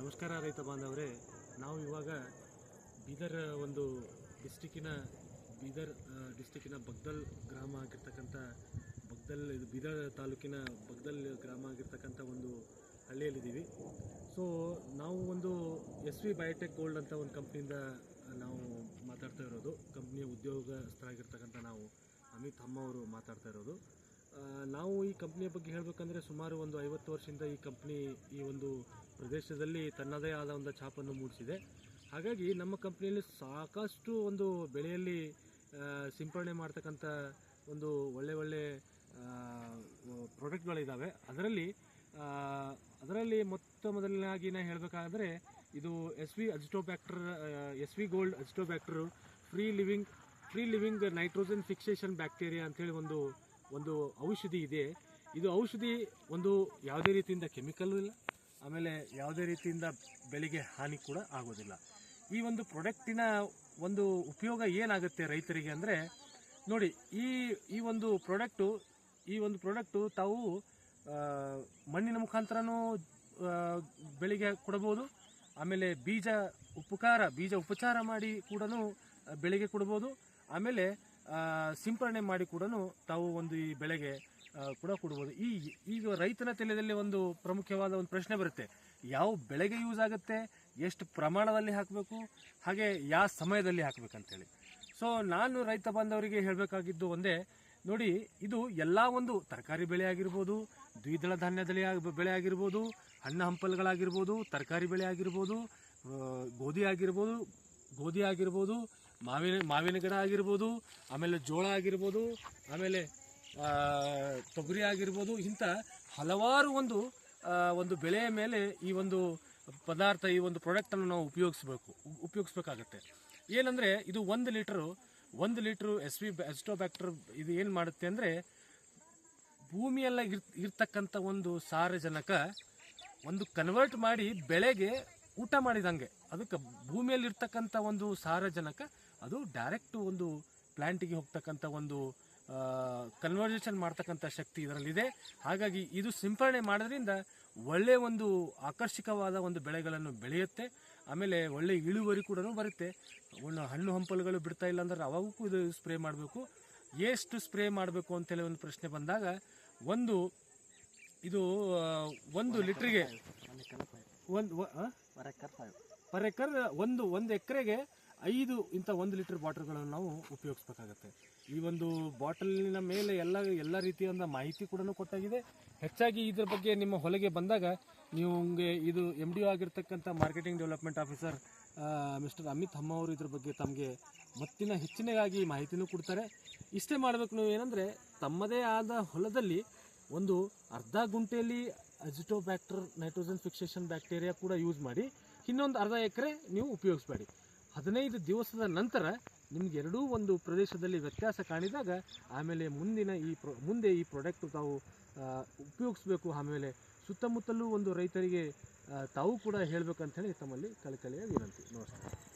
ನಮಸ್ಕಾರ ರೈತ ಬಾಂಧವರೇ. ನಾವು ಇವಾಗ ಬೀದರ್ ಒಂದು ಡಿಸ್ಟಿಕ್ಕಿನ ಬಗ್ದಲ್ ಗ್ರಾಮ ಆಗಿರ್ತಕ್ಕಂಥ ಇದು ಬೀದರ್ ತಾಲೂಕಿನ ಬಗ್ದಲ್ ಗ್ರಾಮ ಆಗಿರ್ತಕ್ಕಂಥ ಒಂದು ಹಳ್ಳಿಯಲ್ಲಿದ್ದೀವಿ. ಸೊ ನಾವು ಒಂದು SV ಬಯೋಟೆಕ್ ಗೋಲ್ಡ್ ಅಂತ ಒಂದು ಕಂಪ್ನಿಯಿಂದ ನಾವು ಮಾತಾಡ್ತಾ ಇರೋದು. ಕಂಪ್ನಿಯ ಉದ್ಯೋಗಸ್ಥರಾಗಿರ್ತಕ್ಕಂಥ ನಾವು ಅಮಿತ್ ಹಮ್ಮ ಅವರು ಮಾತಾಡ್ತಾ ಇರೋದು. ನಾವು ಈ ಕಂಪ್ನಿಯ ಬಗ್ಗೆ ಹೇಳಬೇಕಂದ್ರೆ ಸುಮಾರು ಒಂದು 50 ವರ್ಷದಿಂದ ಈ ಕಂಪ್ನಿ ಈ ಒಂದು ಪ್ರದೇಶದಲ್ಲಿ ತನ್ನದೇ ಆದ ಒಂದು ಛಾಪನ್ನು ಮೂಡಿಸಿದೆ. ಹಾಗಾಗಿ ನಮ್ಮ ಕಂಪ್ನಿಯಲ್ಲಿ ಸಾಕಷ್ಟು ಒಂದು ಬೆಳೆಯಲ್ಲಿ ಸಿಂಪಡಣೆ ಮಾಡ್ತಕ್ಕಂಥ ಒಂದು ಒಳ್ಳೆ ಪ್ರಾಡಕ್ಟ್ಗಳಿದ್ದಾವೆ. ಅದರಲ್ಲಿ ಮೊದಲನೇದಾಗಿ ನಾನು ಹೇಳಬೇಕಾದ್ರೆ ಇದು SV gold Azotobacter free living nitrogen fixation bacteria ಅಂತೇಳಿ ಒಂದು ಔಷಧಿ ಇದೆ. ಇದು ಔಷಧಿ ಒಂದು ಯಾವುದೇ ರೀತಿಯಿಂದ ಕೆಮಿಕಲ್ಲು ಇಲ್ಲ, ಆಮೇಲೆ ಯಾವುದೇ ರೀತಿಯಿಂದ ಬೆಳೆಗೆ ಹಾನಿ ಕೂಡ ಆಗೋದಿಲ್ಲ. ಈ ಒಂದು ಪ್ರಾಡಕ್ಟಿನ ಒಂದು ಉಪಯೋಗ ಏನಾಗುತ್ತೆ ರೈತರಿಗೆ ಅಂದರೆ ನೋಡಿ, ಈ ಒಂದು ಪ್ರಾಡಕ್ಟು ತಾವು ಮಣ್ಣಿನ ಮುಖಾಂತರನೂ ಬೆಳೆಗೆ ಕೊಡಬಹುದು. ಆಮೇಲೆ ಬೀಜ ಉಪಚಾರ ಮಾಡಿ ಕೂಡ ಬೆಳೆಗೆ ಕೊಡ್ಬೋದು. ಆಮೇಲೆ ಸಿಂಪರಣೆ ಮಾಡಿ ಕೂಡ ತಾವು ಒಂದು ಈ ಬೆಳೆಗೆ ಕೂಡ ಕೊಡ್ಬೋದು. ಈಗ ರೈತನ ತಲೆಯಲ್ಲಿ ಒಂದು ಪ್ರಮುಖವಾದ ಒಂದು ಪ್ರಶ್ನೆ ಬರುತ್ತೆ, ಯಾವ ಬೆಳೆಗೆ ಯೂಸ್ ಆಗುತ್ತೆ, ಎಷ್ಟು ಪ್ರಮಾಣದಲ್ಲಿ ಹಾಕಬೇಕು, ಹಾಗೆ ಯಾವ ಸಮಯದಲ್ಲಿ ಹಾಕಬೇಕಂತೇಳಿ. ಸೊ ನಾನು ರೈತ ಬಾಂಧವರಿಗೆ ಹೇಳಬೇಕಾಗಿದ್ದು ಒಂದೇ, ನೋಡಿ, ಇದು ಎಲ್ಲ ಒಂದು ತರಕಾರಿ ಬೆಳೆ ಆಗಿರ್ಬೋದು, ದ್ವಿದಳ ಧಾನ್ಯದಲ್ಲಿ ಬೆಳೆ ಆಗಿರ್ಬೋದು, ಹಣ್ಣು ಹಂಪಲುಗಳಾಗಿರ್ಬೋದು, ತರಕಾರಿ ಬೆಳೆ ಆಗಿರ್ಬೋದು, ಗೋಧಿ ಆಗಿರ್ಬೋದು, ಮಾವಿನ ಗಿಡ ಆಗಿರ್ಬೋದು, ಆಮೇಲೆ ಜೋಳ ಆಗಿರ್ಬೋದು, ಆಮೇಲೆ ತೊಗರಿ ಆಗಿರ್ಬೋದು, ಇಂಥ ಹಲವಾರು ಒಂದು ಬೆಳೆಯ ಮೇಲೆ ಈ ಒಂದು ಪದಾರ್ಥ, ಈ ಒಂದು ಪ್ರಾಡಕ್ಟನ್ನು ನಾವು ಉಪಯೋಗಿಸ್ಬೇಕಾಗತ್ತೆ. ಏನಂದರೆ ಇದು 1 ಲೀಟ್ರು SV ಅಜಿಟೋಬ್ಯಾಕ್ಟರ್ ಇದು ಏನು ಮಾಡುತ್ತೆ ಅಂದರೆ, ಭೂಮಿಯೆಲ್ಲ ಇರ್ತಕ್ಕಂಥ ಒಂದು ಸಾರಜನಕ ಒಂದು ಕನ್ವರ್ಟ್ ಮಾಡಿ ಬೆಳೆಗೆ ಊಟ ಮಾಡಿದಂಗೆ, ಅದಕ್ಕೆ ಭೂಮಿಯಲ್ಲಿ ಇರ್ತಕ್ಕಂಥ ಒಂದು ಸಾರಜನಕ ಅದು ಡೈರೆಕ್ಟು ಒಂದು ಪ್ಲ್ಯಾಂಟಿಗೆ ಹೋಗ್ತಕ್ಕಂಥ ಒಂದು ಕನ್ವರ್ಜೇಷನ್ ಮಾಡ್ತಕ್ಕಂಥ ಶಕ್ತಿ ಇದರಲ್ಲಿದೆ. ಹಾಗಾಗಿ ಇದು ಸಿಂಪರಣೆ ಮಾಡೋದ್ರಿಂದ ಒಳ್ಳೆಯ ಒಂದು ಆಕರ್ಷಕವಾದ ಒಂದು ಬೆಳೆಗಳನ್ನು ಬೆಳೆಯುತ್ತೆ. ಆಮೇಲೆ ಒಳ್ಳೆ ಇಳುವರಿ ಕೂಡ ಬರುತ್ತೆ. ಹಣ್ಣು ಹಂಪಲುಗಳು ಬಿಡ್ತಾ ಇಲ್ಲ ಅಂದ್ರೆ ಅವಾಗೂ ಇದು ಸ್ಪ್ರೇ ಮಾಡಬೇಕು. ಎಷ್ಟು ಸ್ಪ್ರೇ ಮಾಡಬೇಕು ಅಂತೇಳಿ ಒಂದು ಪ್ರಶ್ನೆ ಬಂದಾಗ, ಒಂದು ಲೀಟ್ರಿಗೆ ಪರ್ ಎಕರ್ ಒಂದು ಎಕರೆಗೆ 5 ಇಂಥ 1 ಲೀಟರ್ ಬಾಟಲ್ಗಳನ್ನು ನಾವು ಉಪಯೋಗಿಸ್ಬೇಕಾಗತ್ತೆ. ಈ ಒಂದು ಬಾಟಲಿನ ಮೇಲೆ ಎಲ್ಲ ರೀತಿಯಾದ ಮಾಹಿತಿ ಕೂಡ ಕೊಟ್ಟಾಗಿದೆ. ಹೆಚ್ಚಾಗಿ ಇದ್ರ ಬಗ್ಗೆ ನಿಮ್ಮ ಹೊಲಗೆ ಬಂದಾಗ ನಿಮಗೆ ಇದು MDO ಆಗಿರ್ತಕ್ಕಂಥ marketing development officer mister Amit ಹಮ್ಮ ಅವರು ಇದ್ರ ಬಗ್ಗೆ ತಮಗೆ ಹೆಚ್ಚಿನದಾಗಿ ಮಾಹಿತಿನೂ ಕೊಡ್ತಾರೆ. ಇಷ್ಟೇ ಮಾಡಬೇಕು ನೀವು, ಏನಂದರೆ ತಮ್ಮದೇ ಆದ ಹೊಲದಲ್ಲಿ ಒಂದು ಅರ್ಧ ಗುಂಟೆಯಲ್ಲಿ ಅಜಿಟೋಬ್ಯಾಕ್ಟರ್ ನೈಟ್ರೋಜನ್ ಫಿಕ್ಸೇಷನ್ ಬ್ಯಾಕ್ಟೀರಿಯಾ ಕೂಡ ಯೂಸ್ ಮಾಡಿ, ಇನ್ನೊಂದು ಅರ್ಧ ಎಕರೆ ನೀವು ಉಪಯೋಗಿಸಬೇಡಿ. 15 ದಿವಸದ ನಂತರ ನಿಮ್ಗೆ ಎರಡೂ ಒಂದು ಪ್ರದೇಶದಲ್ಲಿ ವ್ಯತ್ಯಾಸ ಕಾಣಿದಾಗ ಆಮೇಲೆ ಮುಂದೆ ಈ ಪ್ರಾಡಕ್ಟ್ ತಾವು ಉಪಯೋಗಿಸ್ಬೇಕು. ಆಮೇಲೆ ಸುತ್ತಮುತ್ತಲೂ ಒಂದು ರೈತರಿಗೆ ತಾವು ಕೂಡ ಹೇಳಬೇಕಂತ ಹೇಳಿ ತಮ್ಮಲ್ಲಿ ಕಳಕಳಿಯ ವಿನಂತಿ. ನಮಸ್ಕಾರ.